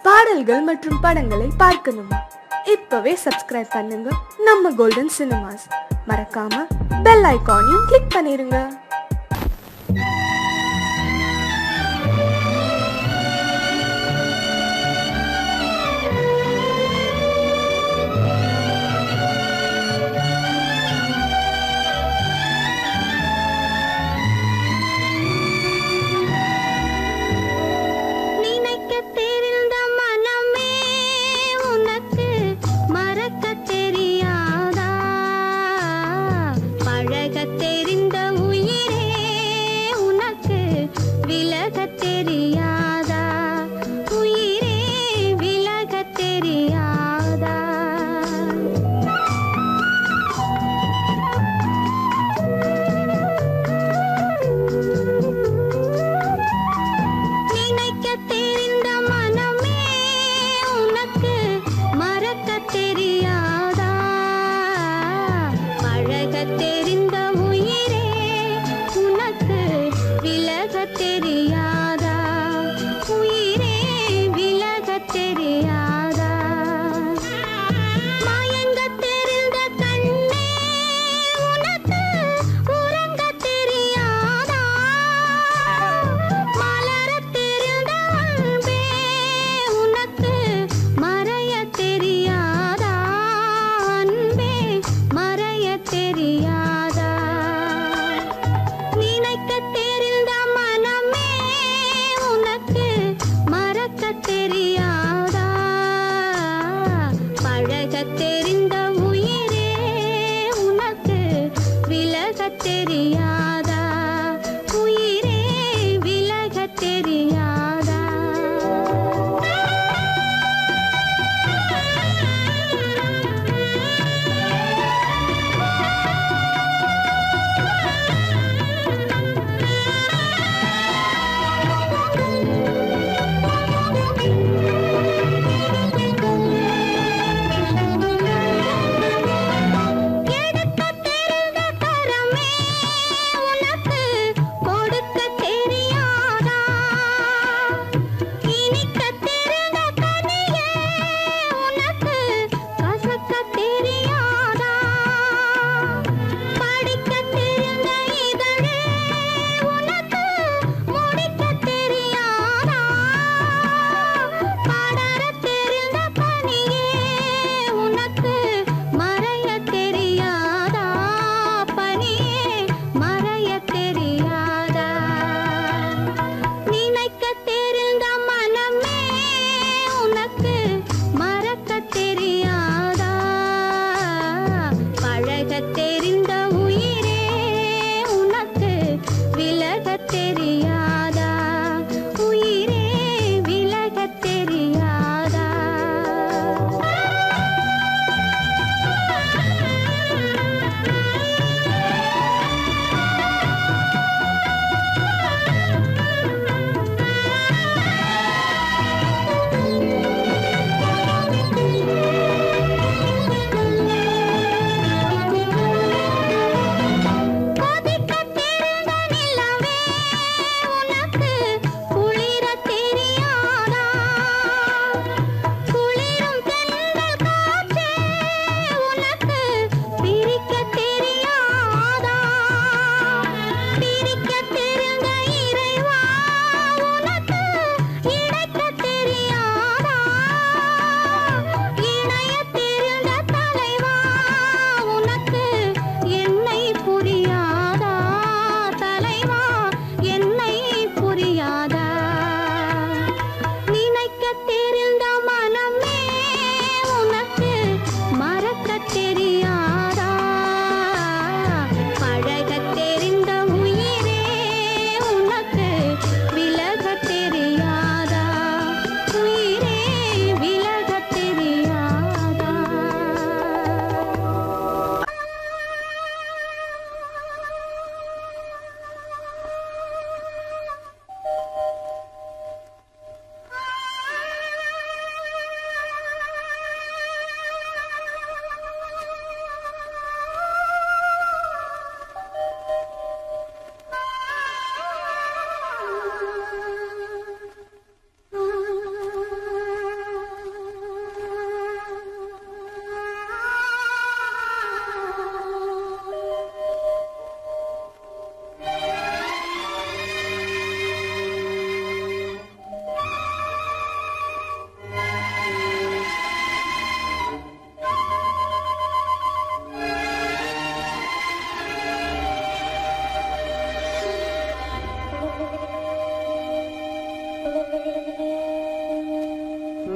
பாடல்கள் மற்றும் படங்களை பார்க்கணுமா? இப்பவே சப்ஸ்கிரைப் பண்ணுங்க நம்ம கோல்டன் சினிமாஸ். மறக்காம பெல் ஐகானையும் கிளிக் பண்ணிருங்க.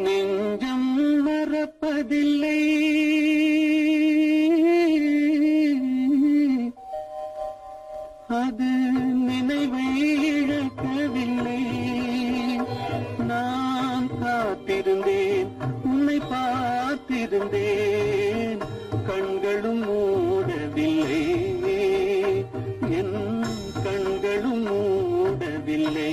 நெஞ்சம் மறப்பதில்லை, அது நினைவை இழக்கவில்லை. நான் காத்திருந்தேன், உன்னை பார்த்திருந்தேன், கண்களும் மூடவில்லை, என் கண்களும் மூடவில்லை.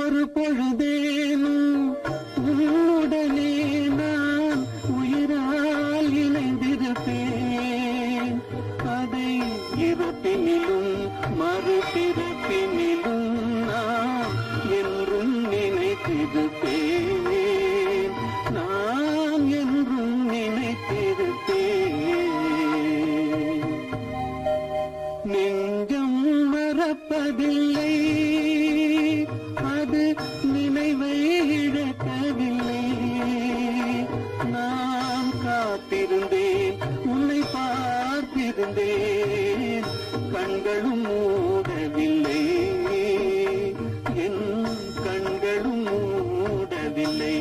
ஒரு பொழுதேனும் உன்னுடனே நான் உயிரால் இணைந்திருப்பேன். அதை இறப்பினிலும் மறுபிறப்பினிலும் நான் என்றும் நினைத்திருப்பேன், நான் என்றும் நினைத்திருப்பேன். நெஞ்சம் மறப்பதில்லை, அது நினைவை இழக்கவில்லை. நான் காத்திருந்தேன், உன்னை பார்த்திருந்தேன், கண்களும் மூடவில்லை, என் கண்களும் மூடவில்லை.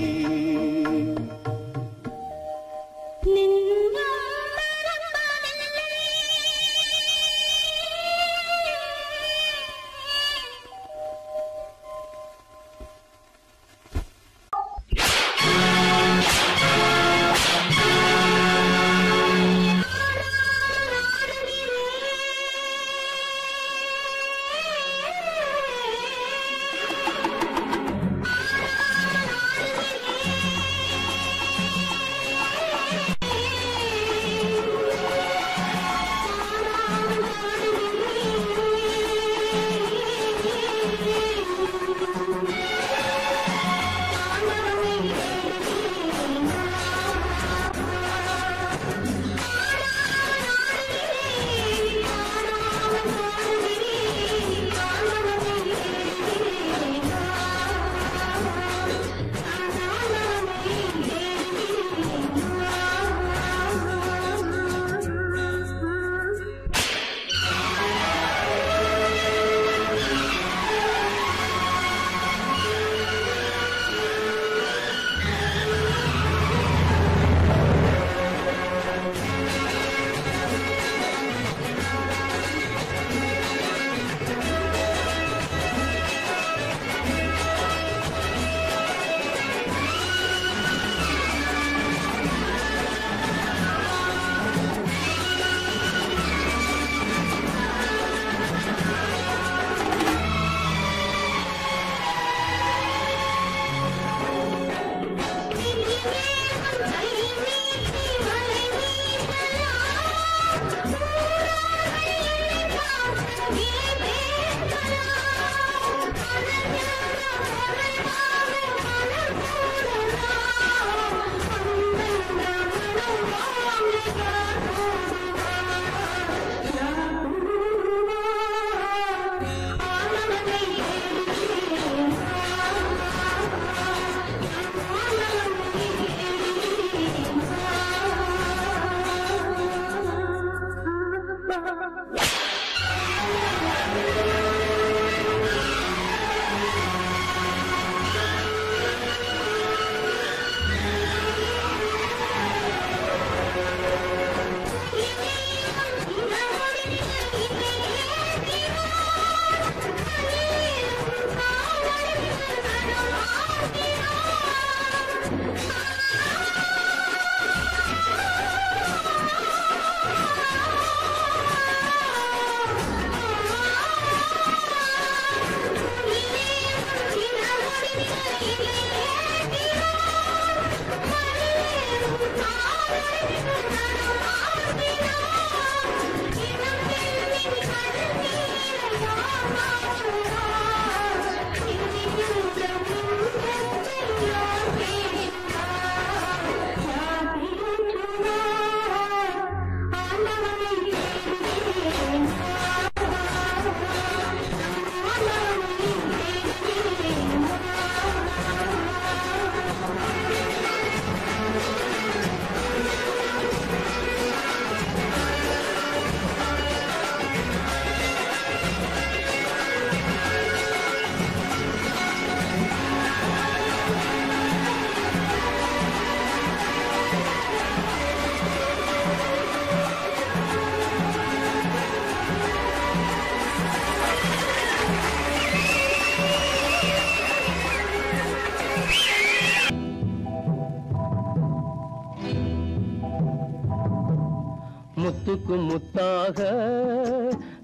முத்துக்கு முத்தாக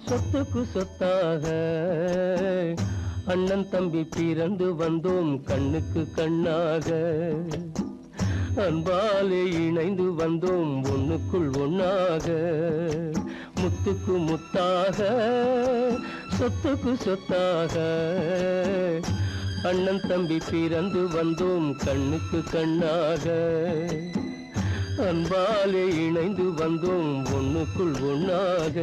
சொத்துக்கு சொத்தாக அண்ணன் தம்பி பிறந்து வந்தோம் கண்ணுக்கு கண்ணாக அன்பாலே இணைந்து வந்தோம் ஒண்ணுக்குள் ஒண்ணாக முத்துக்கு முத்தாக சொத்துக்கு சொத்தாக அண்ணன் தம்பி பிறந்து வந்தோம் கண்ணுக்கு கண்ணாக அன்பாலே இணைந்து வந்தோம் ஒண்ணுக்குள் ஒண்ணாக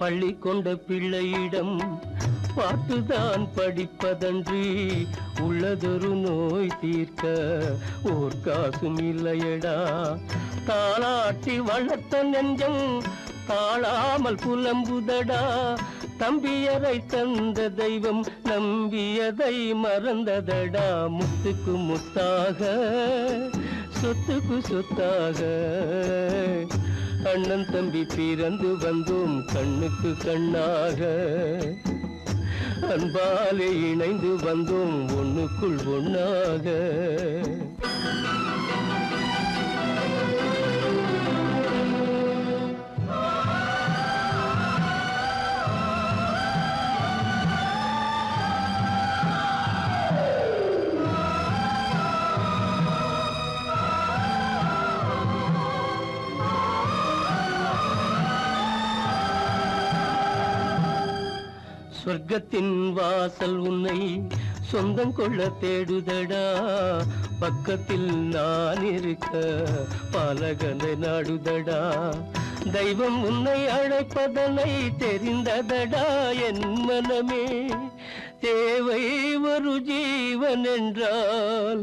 பள்ளி கொண்ட பிள்ளையிடம் பாட்டுதான் படிப்பதன்றி உள்ளதொரு நோய் தீர்க்க ஓர் காசும் இல்லையடா தாளாட்டி வளர்த்த நெஞ்சம் தாழாமல் புலம்புதடா தம்பியரை தந்த தெய்வம் நம்பியதை மறந்ததடா முத்துக்கு முத்தாக சொத்துக்கு சொத்தாக அண்ணன் தம்பி பிறந்து வந்தோம் கண்ணுக்கு கண்ணாக அன்பாலே இணைந்து வந்தோம் ஒண்ணுக்குள் ஒண்ணாக சொர்க்கத்தின் வாசல் உன்னை சொந்தம் கொள்ள தேடுதடா பக்கத்தில் நான் இருக்க பாலகனை நாடுதடா தெய்வம் உன்னை அழைப்பதனை தெரிந்ததடா என் மனமே தேவை ஒரு ஜீவன் என்றால்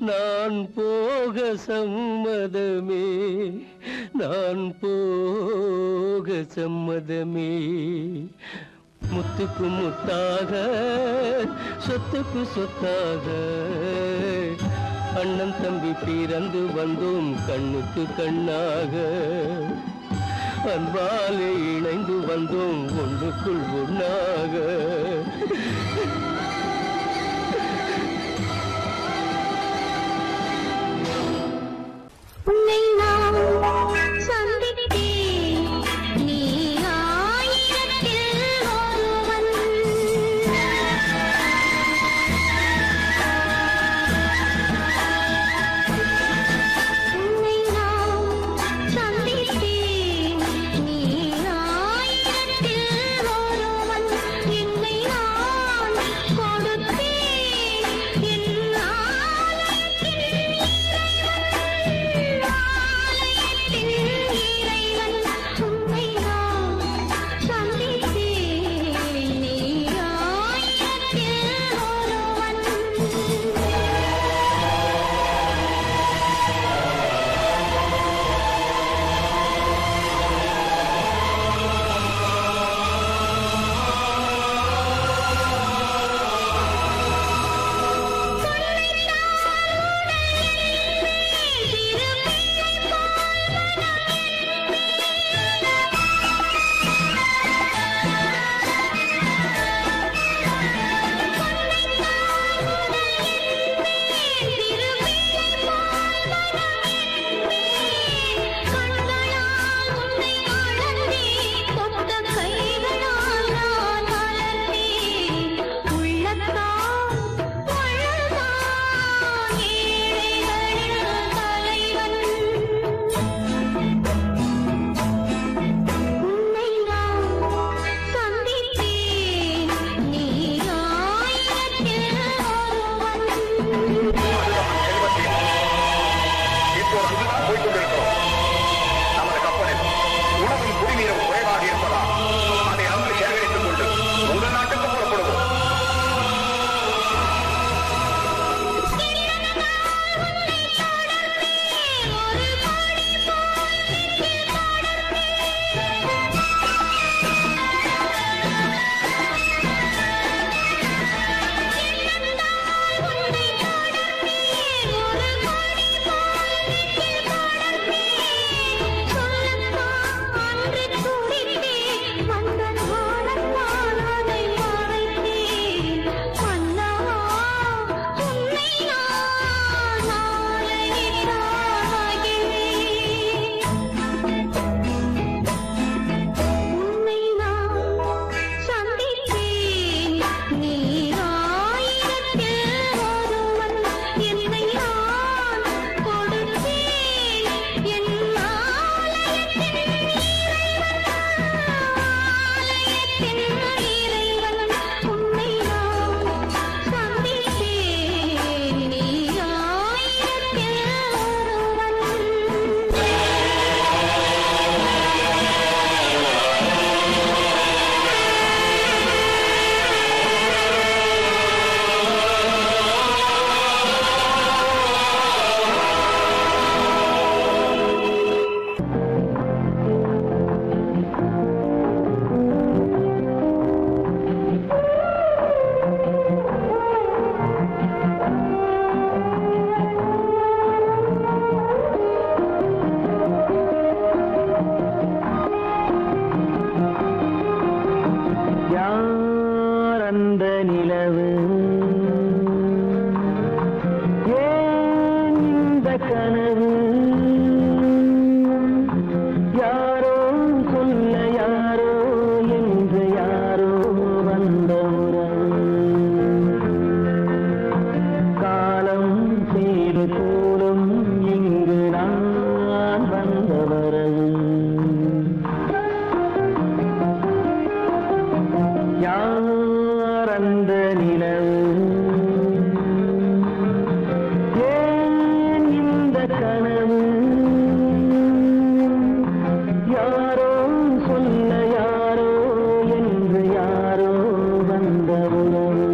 நான் போக சம்மதமே நான் போக சம்மதமே முத்துக்கு முத்தாக சொத்துக்கு சொத்தாக அண்ணன் தம்பி பிறந்து வந்தோம் கண்ணுக்கு கண்ணாக அன்பாலே இணைந்து வந்தோம் ஒன்றுக்குள் ஒண்ணாக உன்னை நான் சந்தித்தேன் நீ கோலம் இங்கு நான் வந்தவரவு யார் அந்த நிலவு ஏன் இந்த கனவு யாரோ சொல்ல யாரோ என்று யாரோ வந்த உறவு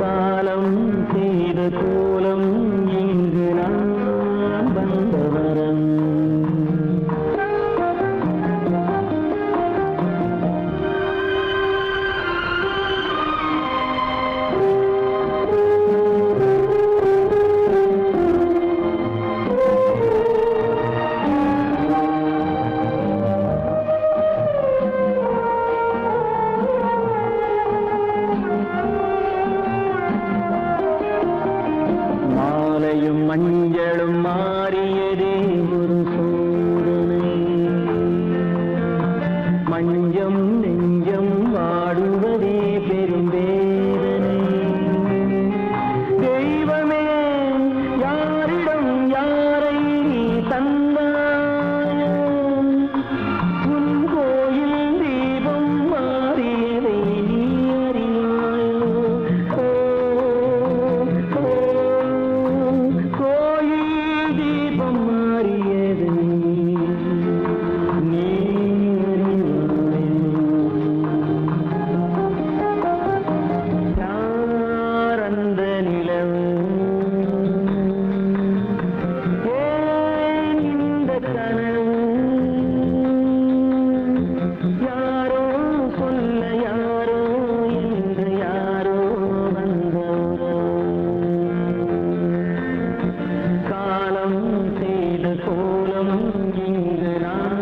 காலம் செய்த கோலம் இங்கு நான் வந்தவரம் மாலையும் மஞ்சளும் மாறியதே ஒரு சோதனை மஞ்சம் நெஞ்சம் வாடுவதே பெரும் வேதனை தெய்வமே யாரிடம் யாரை நீ தந்தாயோ உன் கோயில் தீபம் மாறியதை நீ அறியாயோ கோயில் தீபம் மாறியது நீ யார் அந்த நிலவு ஏன் இந்த கனவு யாரோ சொல்ல யாரோ என்று யாரோ வந்த காலம் செய்த கோலம் இங்கு நான்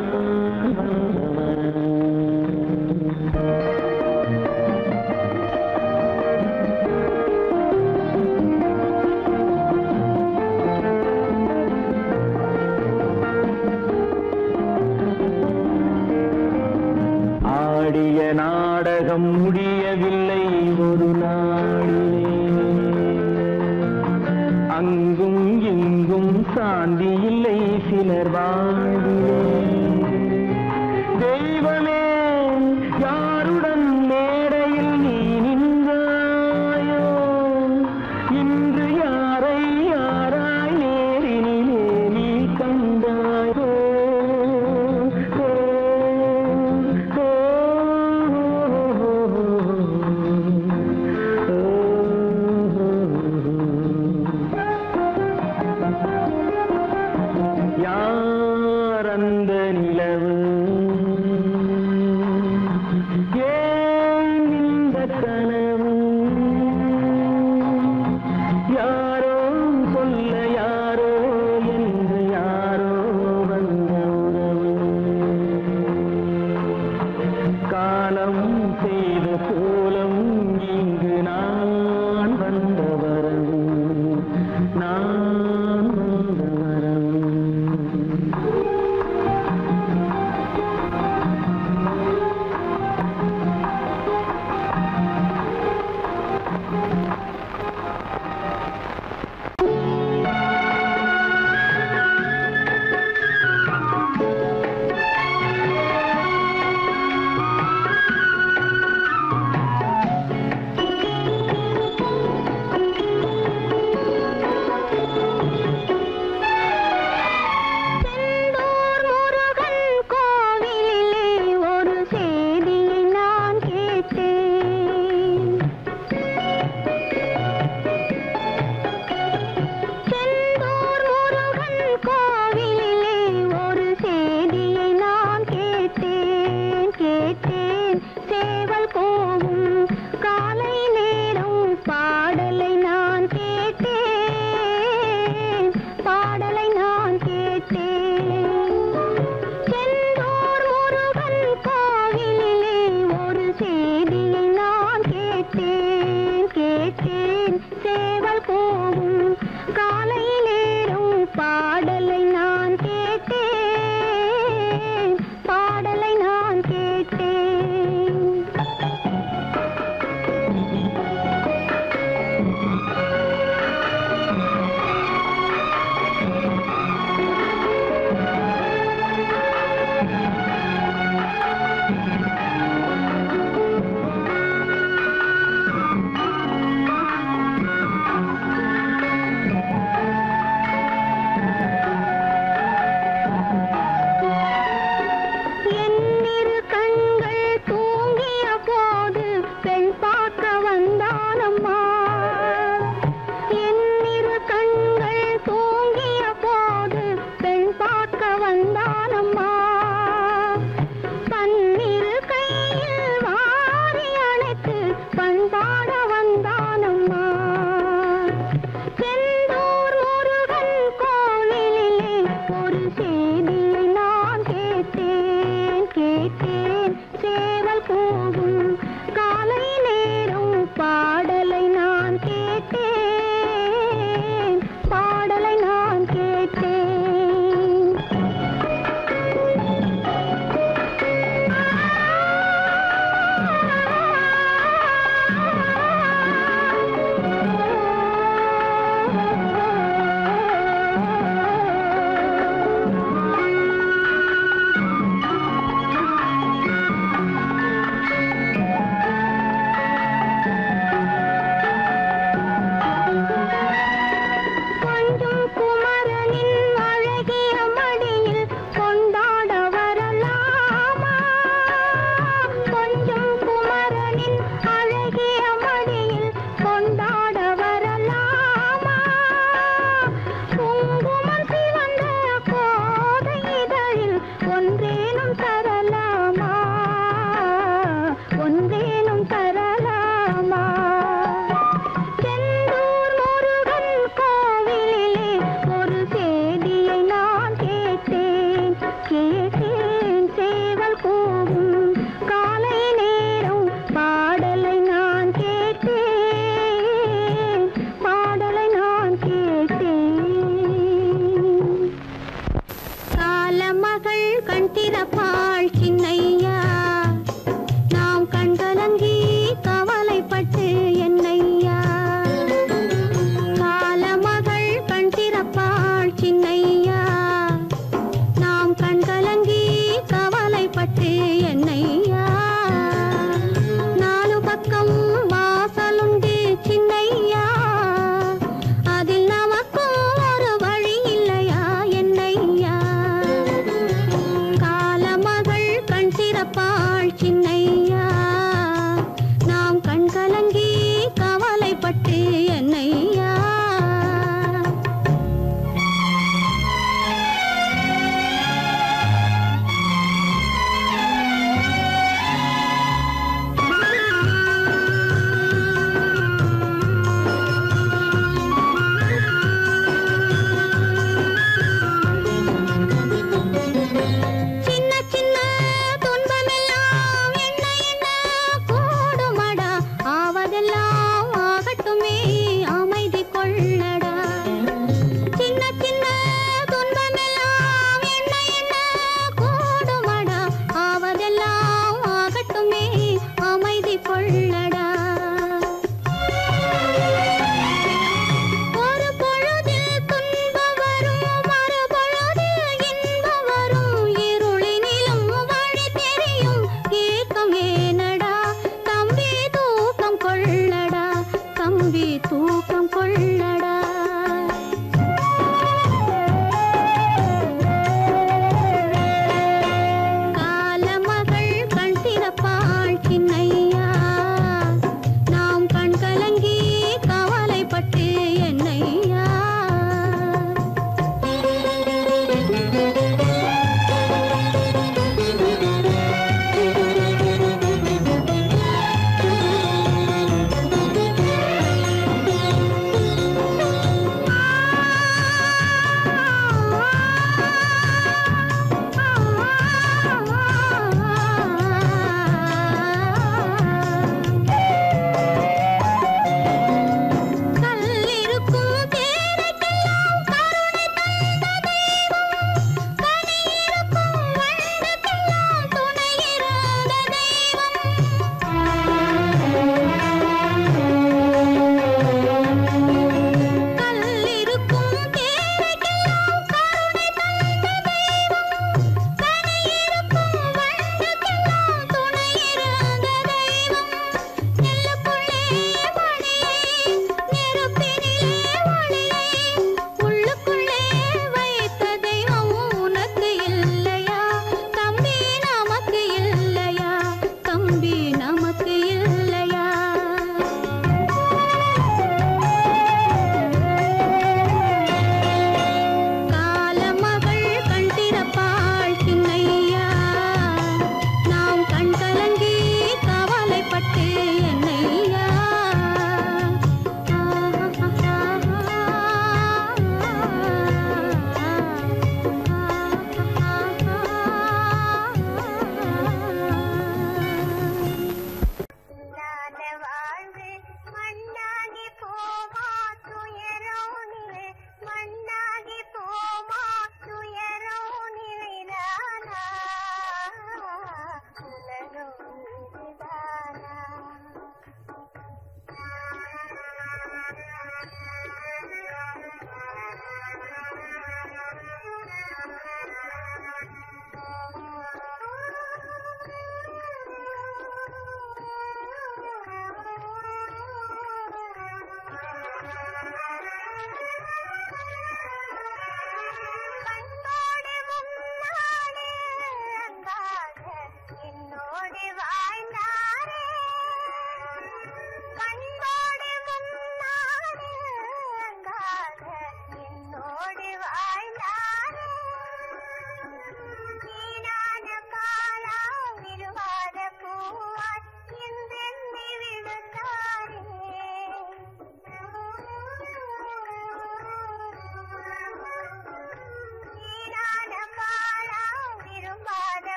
வந்தவன் ஆடிய நாடகம் முடியவில்லை ஒரு நாளிலே அங்கும் இங்கும் சாந்தி இல்லை சிலர் வாழ்விலே தெய்வமே யாருடன் மேடையில் நீ நின்றாயோ இன்று யாரை யாராய் நேரினிலே நீ கண்டாயோ யார் அந்த நிலவு ஏன் இந்த கனவு யாரோ சொல்ல யாரோ என்று யாரோ வந்த உறவு காலம் செய்த கோலம் இங்கு நான் வந்தவரவு நான் வந்தவரவு தூக்கம் கொள்ளடா. காலமகள் கண் திறப்பாள் சின்னையா, நாம் கண் கலங்கி கவலைப்பட்டு என்னையா.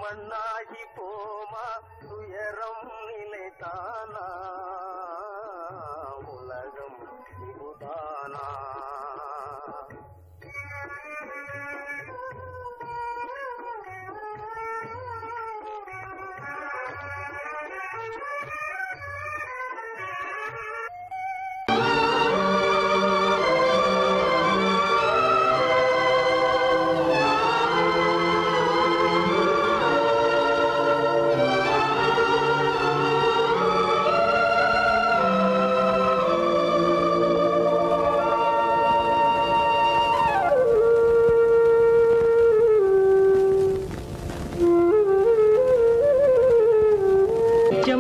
மண்ணாகி போமா துயரம் நிலைத்தானா உலகம் இதுதானா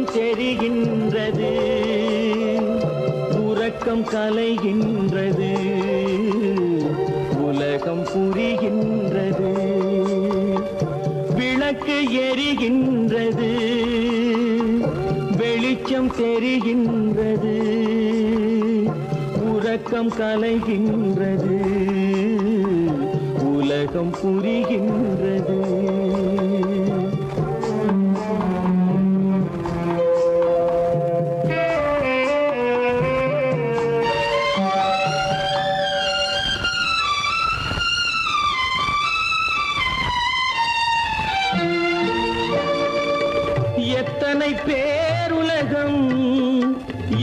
வெளிச்சம் தெரிகின்றது, உறக்கம் கலைகின்றது, உலகம் புரிகின்றது. விளக்கு எரிகின்றது, வெளிச்சம் தெரிகின்றது, உறக்கம் கலைகின்றது, உலகம் புரிகின்றது. எத்தனை பேருலகம்,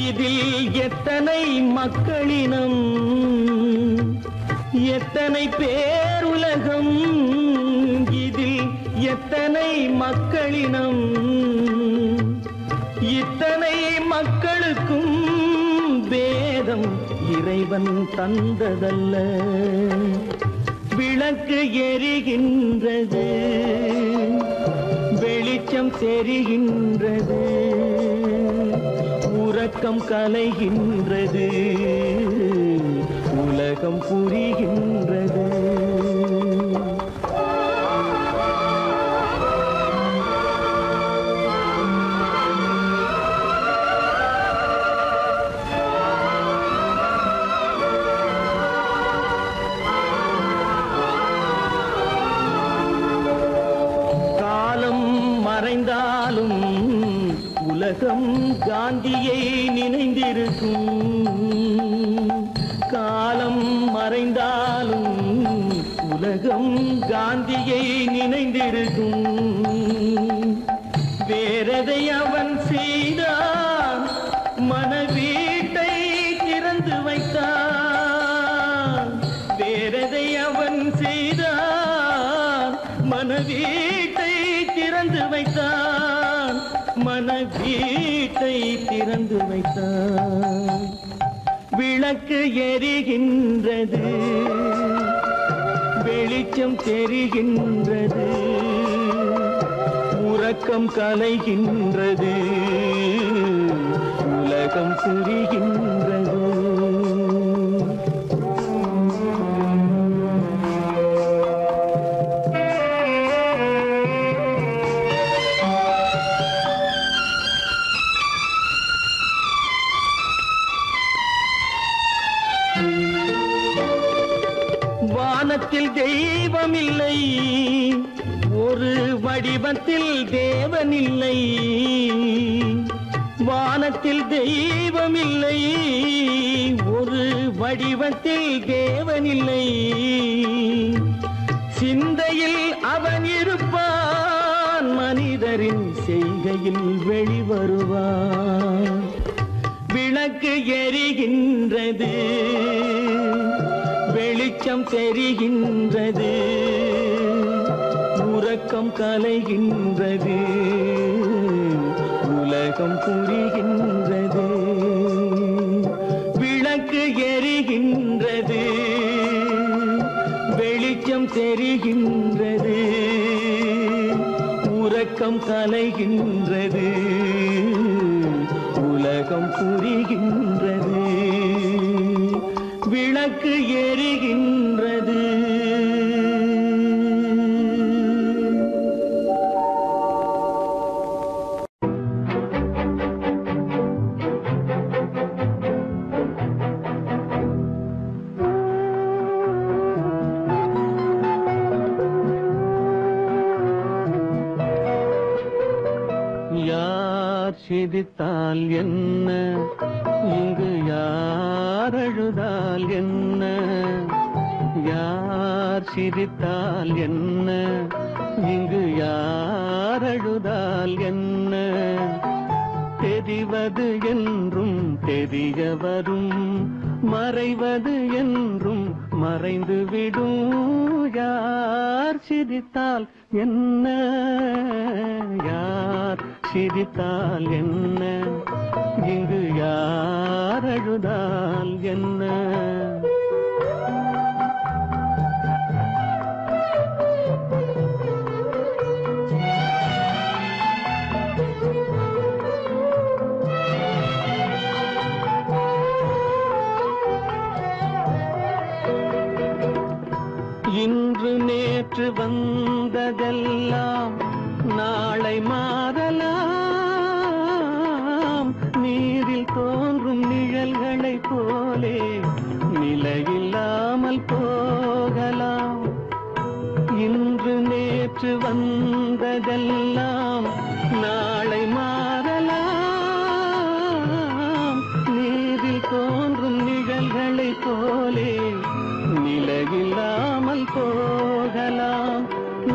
இதில் எத்தனை மக்களினம், எத்தனை பேருலகம், இதில் எத்தனை மக்களினம், இத்தனை மக்களுக்கும் வேதம் இறைவன் தந்ததல்ல. விளக்கு எரிகின்றது, வெளிச்சம் தெரிகின்றது, உறக்கம் கலைகின்றது, உலகம் புரிகின்றது. மறைந்தாலும் உலகம் காந்தியை நினைந்திருக்கும், காலம் மறைந்தாலும் உலகம் காந்தியை நினைந்திருக்கும். வேறதை அவன் செய்தான், மனவீட்டை திறந்து வைத்தான். வேறதை அவன் செய்தான், மனவீட்டை திறந்து வைத்தான், மனவீட்டை திறந்து வைத்தான். விளக்கு எரிகின்றது, வெளிச்சம் தெரிகின்றது, உறக்கம் கலைகின்றது, உலகம் புரிகின்றது. வானத்தில் தெய்வமில்லை, ஒரு வடிவத்தில் தேவனில்லை. வானத்தில் தெய்வமில்லை, ஒரு வடிவத்தில் தேவனில்லை. சிந்தையில் அவன் இருப்பான், மனிதரின் செய்கையில் வெளிவருவான். விளக்கு எரிகின்றது, வெளிச்சம் தெரிகின்றது, உறக்கம் கலைகின்றது, உலகம் புரிகின்றது. விளக்கு எரிகின்றது, வெளிச்சம் தெரிகின்றது, உறக்கம் கலைகின்றது, உலகம் புரிகின்றது. விளக்கு எரிகின்றது. யார் சிரித்தால் என்ன, இங்கு யார் அழுதால் என்ன, யார் சிரித்தால் என்ன, இங்கு யார் அழுதால் என்ன, தெரிவது என்றும் தெரிய வரும், மறைவது என்றும் மறைந்துவிடும். யார் சிரித்தால் என்ன, யார் சிரித்தால் என்ன, இங்கு யார் அழுதால் என்ன. வந்ததெல்லாம் நாளை மாறலாம். நீரில் தோன்றும் நிழல்களைப் போலே நிலையில்லாமல் போகலாம்.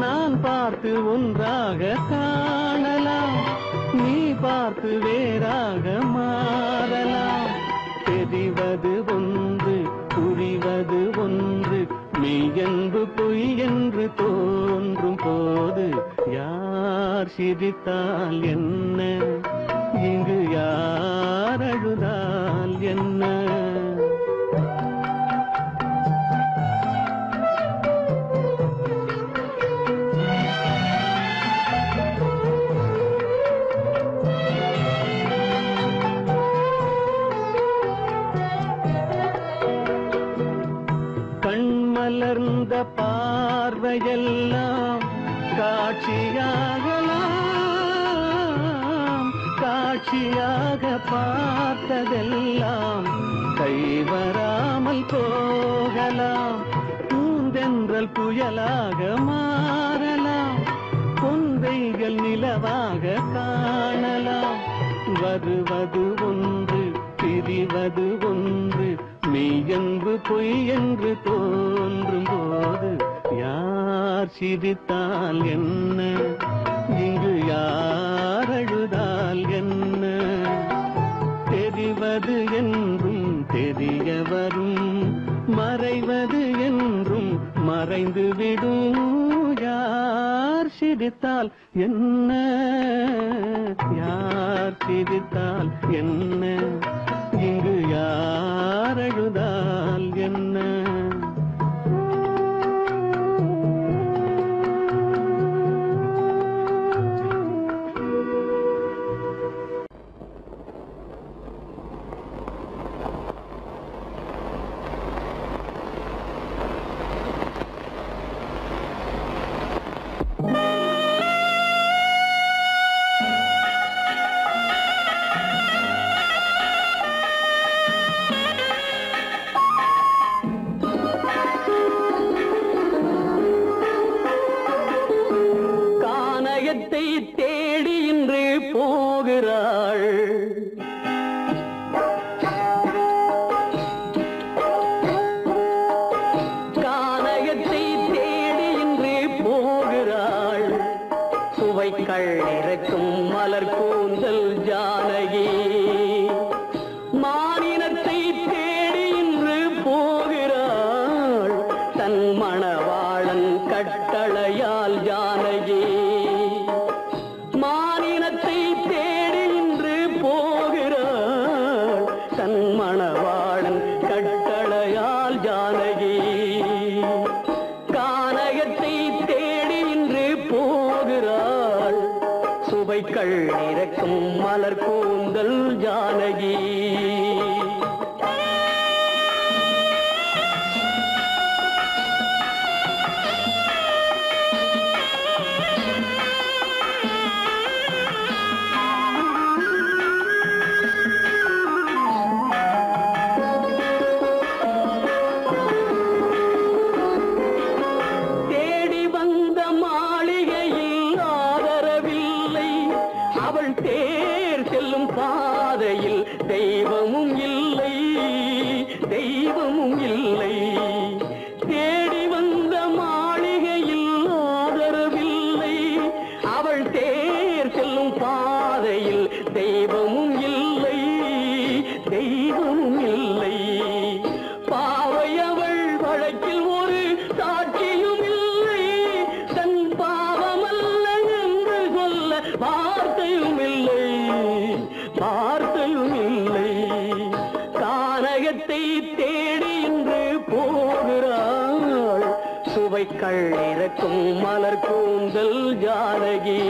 நான் பார்த்து ஒன்றாக காணலாம், நீ பார்த்து வேறாக மாறலாம். தெரிவது ஒன்று, புரிவது ஒன்று, மெய்யென்பு பொய் என்று தோன்றும் போது யார் சிரித்தால் என்ன, இங்கு யார் அழுதால் என்ன? கண்மலர்ந்த பார்வையெல்லாம் காட்சியாகலாம், காட்சியாக பார்த்ததெல்லாம் கைவராமல் போகலாம். பூந்தென்றல் புயலாக மாறலாம், பொந்தைகள் நிலவாக காணலாம். வருவது ஒன்று, பிரிவது ஒன்று, மெய்யென்பு பொய் என்று தோன்றும் போது யார் சிரித்தால் என்ன, இங்கு யார் அழுதால் என்ன? தெரிவது என்றும் தெரிய வரும், மறைவது என்றும் மறைந்துவிடும். யார் சிரித்தால் என்ன, யார் சிரித்தால் என்ன, இங்கு யார் அழுதால் என்ன? தேடி இன்று போகிறாள், கானகத்தை தேடி இன்று போகிறாள். சுவைக்கள் இறக்கும் மலர் கூந்தல் ஜானகி, மானினத்தை தேடி இன்று போகிறாள். தன் மணவாளன் கட்டளையால் ஜானகி, மானினத்தை தேடி இன்று போகிறாள். தன் மணவாளன் கட்டளையால் ஜானகி, கானகத்தை தேடி இன்று போகிறாள். சுவைக்கள் இறக்கும் மலர் கூந்தல் ஜானகி. தேர் செல்லும் பாதையில் தெய்வமும் இல்லை, தெய்வமும் இல்லை. தேடி வந்த மாளிகையில் ஆதரவில்லை, அவள் தேர் செல்லும் பாதையில் தெய்வமும் இல்லை, தெய்வமும் இல்லை. பாவை அவள் வழக்கில் ஒரு சாட்சியும் இல்லை, தன் பாவமல்ல என்று சொல்ல வார்த்தையும் இல்லை, வார்த்தையும் இல்லை. கானகத்தை தேடி இன்று போகிறாள். சுவைக்கள் இறக்கும் மலர் கூந்தல் ஜானகி.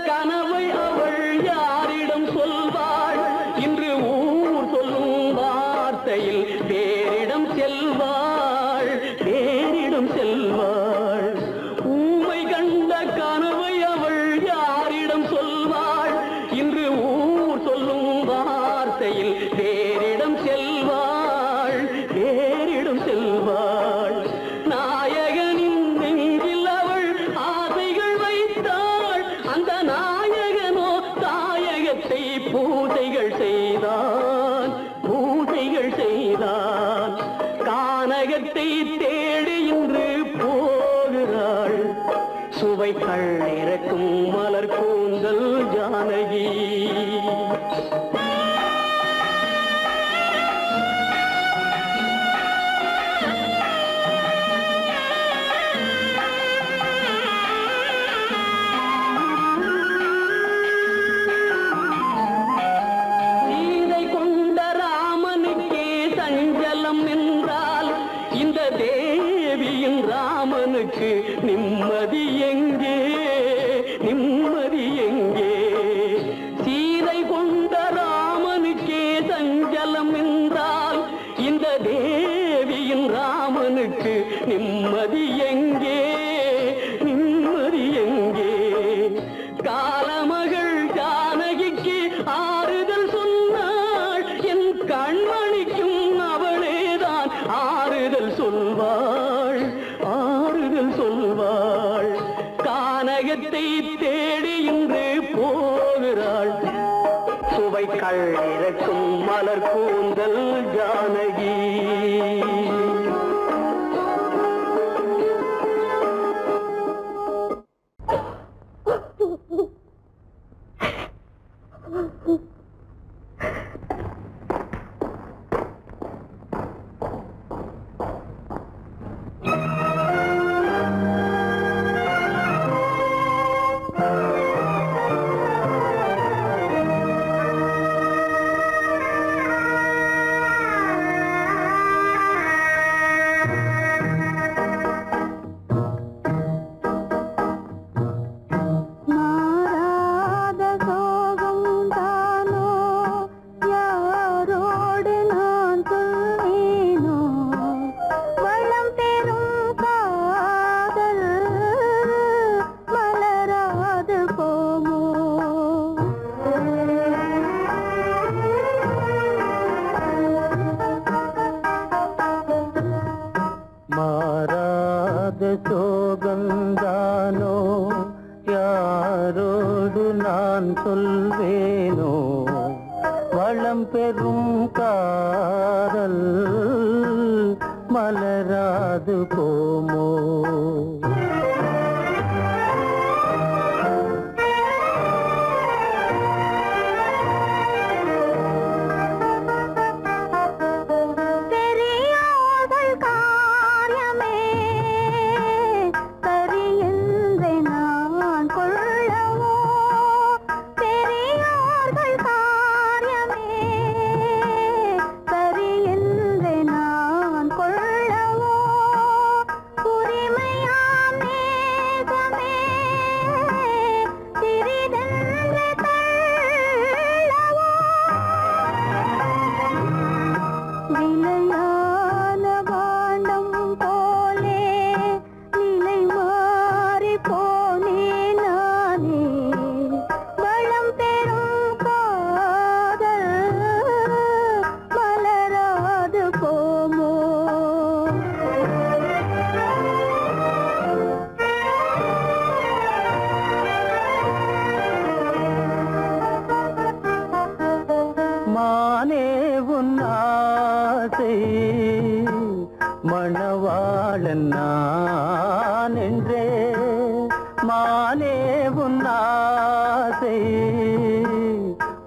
கனவை அவள் யாரிடம் சொல்வாள்? இன்று ஊர் சொல்லும் தேடி இன்று போகிறாள் சுவைகள் இறக்கும் மலர் கூந்தல் ஜானகி. சீதை கொண்ட ராமனுக்கே சஞ்சலம் என்றால் இந்த தேவியின் ராமனுக்கு நிம்மதி எங்கே, நிம்மதி எங்கே? சீதை கொண்ட ராமனுக்கே சஞ்சலம் என்றால் இந்த தேவியின் ராமனுக்கு நிம்மதி எங்கே, நிம்மதி எங்கே? காலமகள் ஜானகிக்கு ஆறுதல் சொன்னாள், என் கண்மணிக்கும் அவளேதான் ஆறுதல் சொல்வாள், ஆறுதல் சொல்வாள். கானகத்தை தேடி இன்று போகிறாள் சுவைகள் இறக்கும் மலர் கூந்தல் ஜானகி. சோகந்தானோ யாரோடு நான் சொல்வேனோ வளம் பெறும் காதல் மலராது போமோ. மணவாளன் நான் என்றே மானே உன் ஆசை,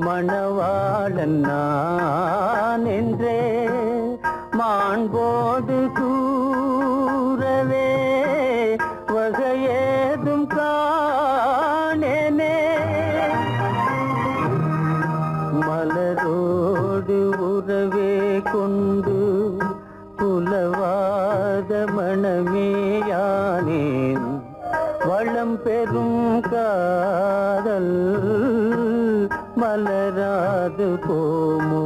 மணவாளன் நான் என்றே மாண்போடு கூறவே வகையேதும் காணேனே. மலரோடு உறவே கொண்டு புலவாத மணமேயானேன் வளம் பெறும் காதல் மலராது போமோ.